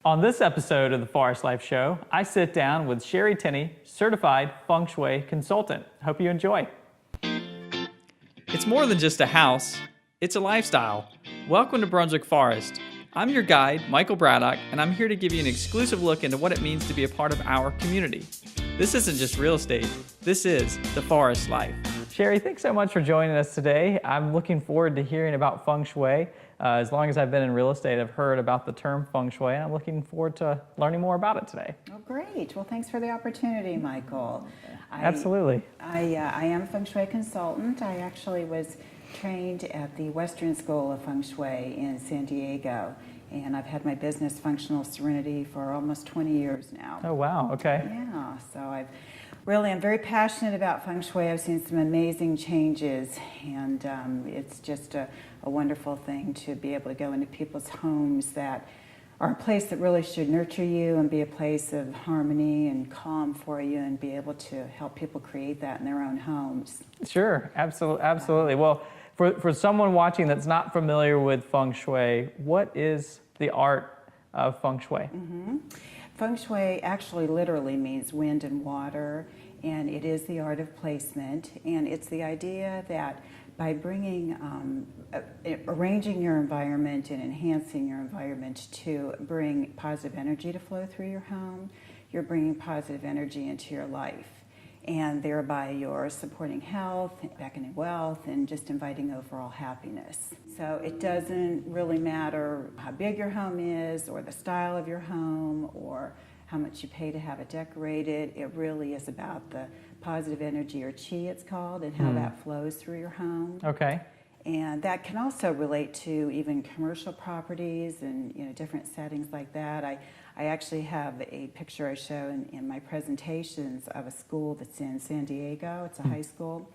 On this episode of the Forest Life Show, I sit down with Sherri Tinney, certified Feng Shui consultant. Hope you enjoy. It's more than just a house, it's a lifestyle. Welcome to Brunswick Forest. I'm your guide, Michael Braddock, and I'm here to give you an exclusive look into what it means to be a part of our community. This isn't just real estate, this is the forest life. Sherri, thanks so much for joining us today. I'm looking forward to hearing about Feng Shui. As long as I've been in real estate, I've heard about the term Feng Shui, and I'm looking forward to learning more about it today. Oh, great. Well, thanks for the opportunity, Michael. Absolutely. I am a Feng Shui consultant. I actually was trained at the Western School of Feng Shui in San Diego, and I've had my business, Functional Serenity, for almost 20 years now. Oh, wow. Okay. Yeah, so I'm very passionate about Feng Shui. I've seen some amazing changes, and it's just a wonderful thing to be able to go into people's homes that are a place that really should nurture you and be a place of harmony and calm for you, and be able to help people create that in their own homes. Sure, absolutely. Well, for someone watching that's not familiar with Feng Shui, what is the art of Feng Shui? Mm-hmm. Feng Shui actually literally means wind and water, and it is the art of placement, and it's the idea that by bringing, arranging your environment and enhancing your environment to bring positive energy to flow through your home, you're bringing positive energy into your life, and thereby you're supporting health, beckoning wealth, and just inviting overall happiness. So it doesn't really matter how big your home is, or the style of your home, or how much you pay to have it decorated. It really is about the positive energy, or qi it's called, and how that flows through your home. Okay. And that can also relate to even commercial properties and different settings like that. I actually have a picture I show in my presentations of a school that's in San Diego. It's a high school.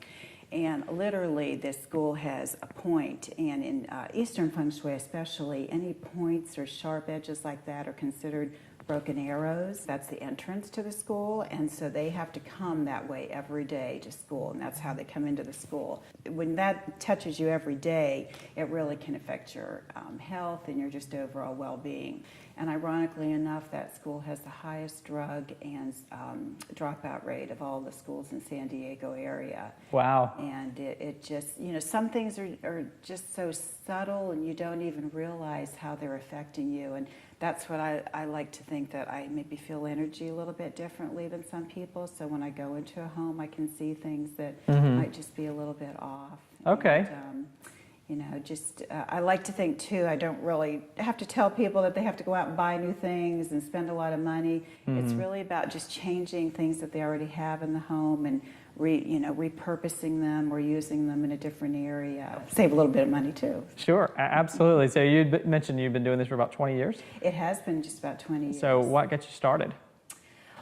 And literally this school has a point, and in Eastern Feng Shui especially, any points or sharp edges like that are considered broken arrows. That's the entrance to the school, and so they have to come that way every day to school, and that's how they come into the school. When that touches you every day, it really can affect your health and your just overall well-being. And ironically enough, that school has the highest drug and dropout rate of all the schools in San Diego area. Wow. And it just, some things are just so subtle, and you don't even realize how they're affecting you. And that's what I like to think, that I maybe feel energy a little bit differently than some people. So when I go into a home, I can see things that might just be a little bit off. Okay. And, I like to think too, I don't really have to tell people that they have to go out and buy new things and spend a lot of money. It's really about just changing things that they already have in the home, and repurposing them or using them in a different area. Save a little bit of money too. Sure, absolutely. So you mentioned you've been doing this for about 20 years? It has been just about 20 years. So what got you started?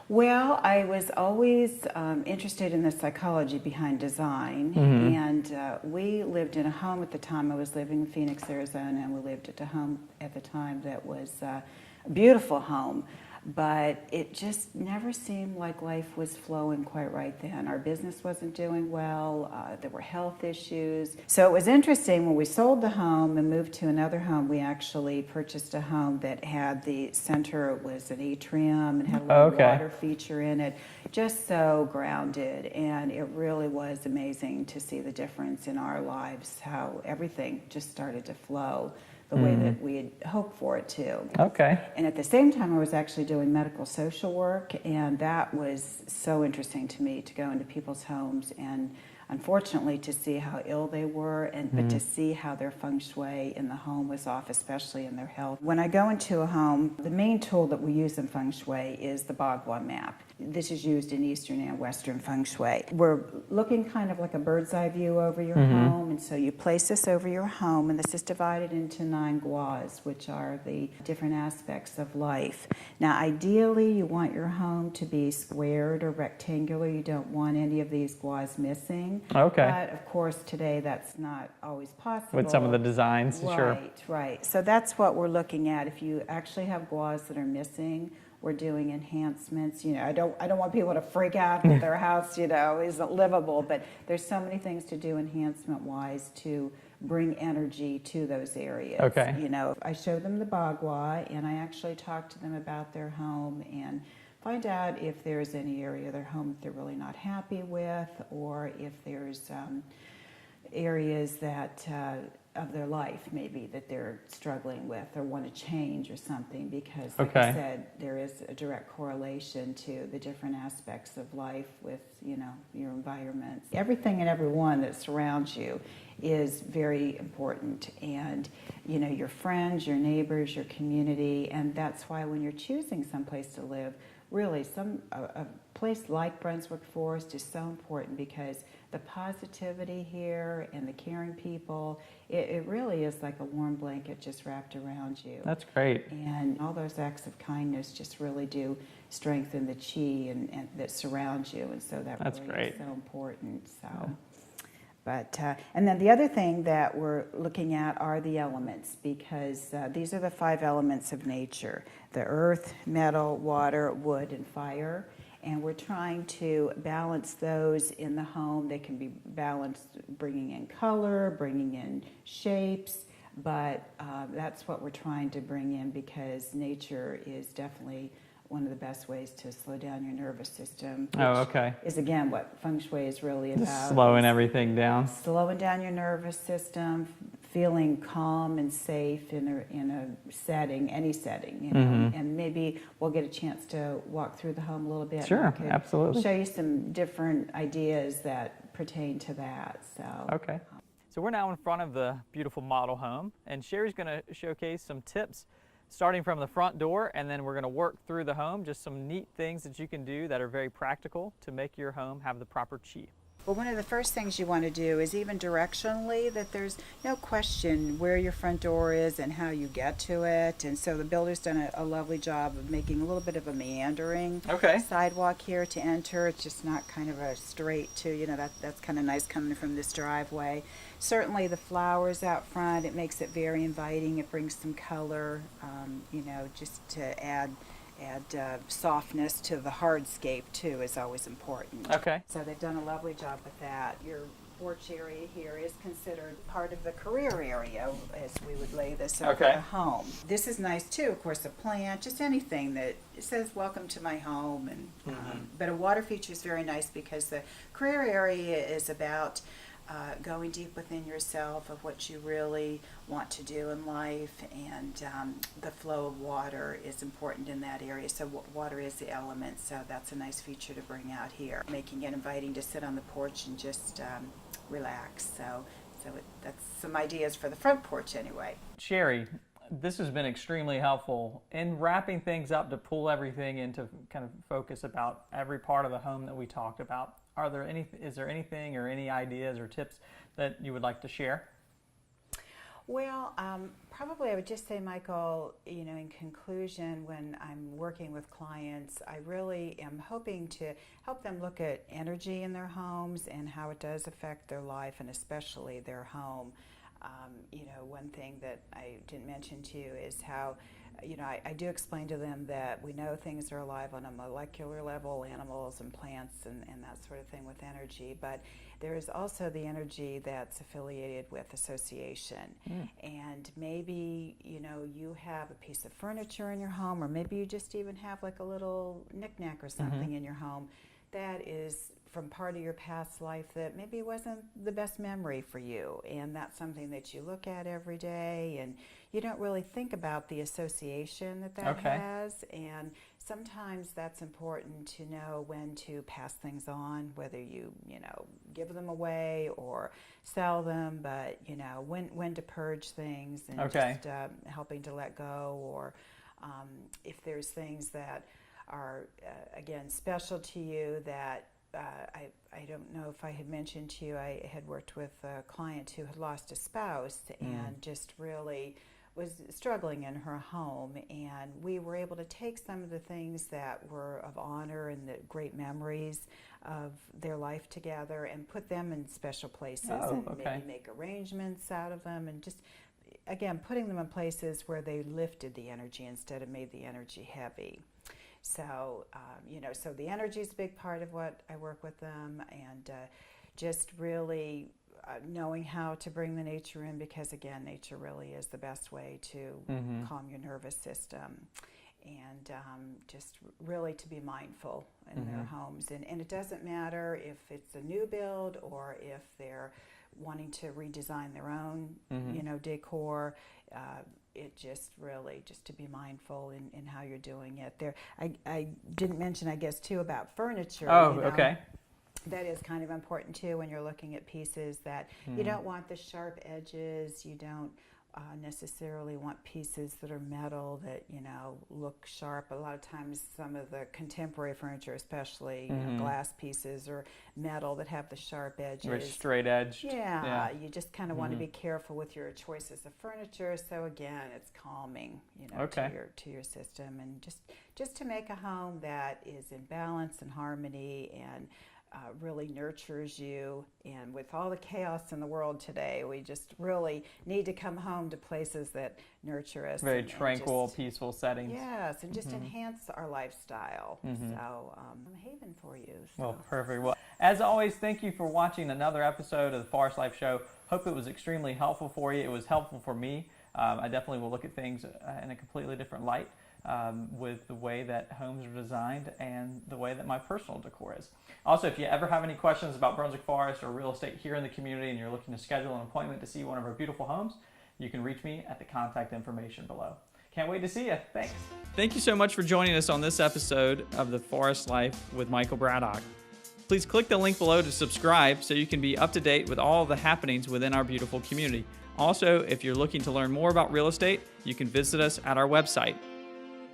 Well, I was always interested in the psychology behind design, and we lived in a home at the time. I was living in Phoenix, Arizona, and we lived at a home at the time that was a beautiful home, but it just never seemed like life was flowing quite right then. Our business wasn't doing well, there were health issues. So it was interesting, when we sold the home and moved to another home, we actually purchased a home that had the center, it was an atrium, and had a little water feature in it, just so grounded. And it really was amazing to see the difference in our lives, how everything just started to flow the way that we had hoped for it to. Okay. And at the same time, I was actually doing medical social work, and that was so interesting to me, to go into people's homes and unfortunately to see how ill they were, but to see how their feng shui in the home was off, especially in their health. When I go into a home, the main tool that we use in feng shui is the Bagua Map. This is used in Eastern and Western Feng Shui. We're looking kind of like a bird's eye view over your home, and so you place this over your home, and this is divided into 9 guas, which are the different aspects of life. Now, ideally, you want your home to be squared or rectangular. You don't want any of these guas missing. Okay. But, of course, today that's not always possible. With some of the designs, sure. Right. So that's what we're looking at. If you actually have guas that are missing, we're doing enhancements. I don't want people to freak out that their house, isn't livable, but there's so many things to do enhancement-wise to bring energy to those areas. Okay. You know, I show them the Bagua, and I actually talk to them about their home and find out if there's any area of their home that they're really not happy with, or if there's areas that of their life maybe that they're struggling with or want to change or something, because like I said, there is a direct correlation to the different aspects of life with, you know, your environment. Everything and everyone that surrounds you is very important, and you know, your friends, your neighbors, your community, and that's why when you're choosing someplace to live, really a place like Brunswick Forest is so important, because the positivity here and the caring people, it really is like a warm blanket just wrapped around you. That's great. And all those acts of kindness just really do strengthen the chi and that surrounds you, and so that's really great. is so important. So. Yeah. But, and then the other thing that we're looking at are the elements, because these are the 5 elements of nature: the earth, metal, water, wood, and fire. And we're trying to balance those in the home. They can be balanced bringing in color, bringing in shapes, but that's what we're trying to bring in, because nature is definitely one of the best ways to slow down your nervous system. Which is again what Feng Shui is really about. Just slowing everything down. Slowing down your nervous system, feeling calm and safe in a setting, any setting, you know. And maybe we'll get a chance to walk through the home a little bit. Sure, absolutely. Show you some different ideas that pertain to that. So. Okay. So we're now in front of the beautiful model home, and Sherri's going to showcase some tips starting from the front door, and then we're going to work through the home, just some neat things that you can do that are very practical to make your home have the proper chi. Well, one of the first things you want to do is even directionally that there's no question where your front door is and how you get to it. And so the builder's done a lovely job of making a little bit of a meandering sidewalk here to enter. It's just not kind of a straight to, you know, that's kind of nice coming from this driveway. Certainly the flowers out front, it makes it very inviting. It brings some color, you know, just to add softness to the hardscape too is always important. Okay. So they've done a lovely job with that. Your porch area here is considered part of the career area, as we would lay this over the home. This is nice too, of course, a plant, just anything that says welcome to my home. And but a water feature is very nice, because the career area is about going deep within yourself of what you really want to do in life, and the flow of water is important in that area. So water is the element, so that's a nice feature to bring out here, making it inviting to sit on the porch and just relax. So that's some ideas for the front porch anyway. Sherri, this has been extremely helpful in wrapping things up to pull everything into kind of focus about every part of the home that we talked about. Is there anything or any ideas or tips that you would like to share? Well, probably I would just say, Michael, you know, in conclusion, when I'm working with clients, I really am hoping to help them look at energy in their homes and how it does affect their life, and especially their home. You know, one thing that I didn't mention to you is how, you know, I do explain to them that we know things are alive on a molecular level, animals and plants and that sort of thing with energy, but there is also the energy that's affiliated with association. And maybe, you know, you have a piece of furniture in your home, or maybe you just even have like a little knickknack or something in your home that is from part of your past life that maybe wasn't the best memory for you, and that's something that you look at every day, and you don't really think about the association that has. And sometimes that's important to know when to pass things on, whether you know, give them away or sell them, but you know, when to purge things, and just helping to let go, or if there's things that are again special to you that I don't know if I had mentioned to you, I had worked with a client who had lost a spouse and just really was struggling in her home, and we were able to take some of the things that were of honor and the great memories of their life together and put them in special places, and maybe make arrangements out of them, and just again putting them in places where they lifted the energy instead of made the energy heavy. So, you know, so the energy is a big part of what I work with them, and just really knowing how to bring the nature in, because again, nature really is the best way to calm your nervous system. And just really to be mindful in their homes. And it doesn't matter if it's a new build or if they're wanting to redesign their own, decor. It just really, just to be mindful in how you're doing it. I didn't mention, I guess, too, about furniture. Oh, okay. That is kind of important too when you're looking at pieces, that you don't want the sharp edges, you don't necessarily want pieces that are metal that look sharp. A lot of times some of the contemporary furniture, especially glass pieces or metal that have the sharp edges. Very straight edged. Yeah, you just kind of want to be careful with your choices of furniture. So again, it's calming, to your system, and just to make a home that is in balance and harmony and really nurtures you. And with all the chaos in the world today, we just really need to come home to places that nurture us. Very tranquil, peaceful settings. Yes, and just enhance our lifestyle. So I'm a haven for you. So. Well, perfect. Well, as always, thank you for watching another episode of the Forest Life Show. Hope it was extremely helpful for you. It was helpful for me. I definitely will look at things in a completely different light with the way that homes are designed and the way that my personal decor is. Also, if you ever have any questions about Brunswick Forest or real estate here in the community and you're looking to schedule an appointment to see one of our beautiful homes, you can reach me at the contact information below. Can't wait to see you. Thanks. Thank you so much for joining us on this episode of The Forest Life with Michael Braddock. Please click the link below to subscribe so you can be up to date with all of the happenings within our beautiful community. Also, if you're looking to learn more about real estate, you can visit us at our website.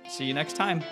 See you next time.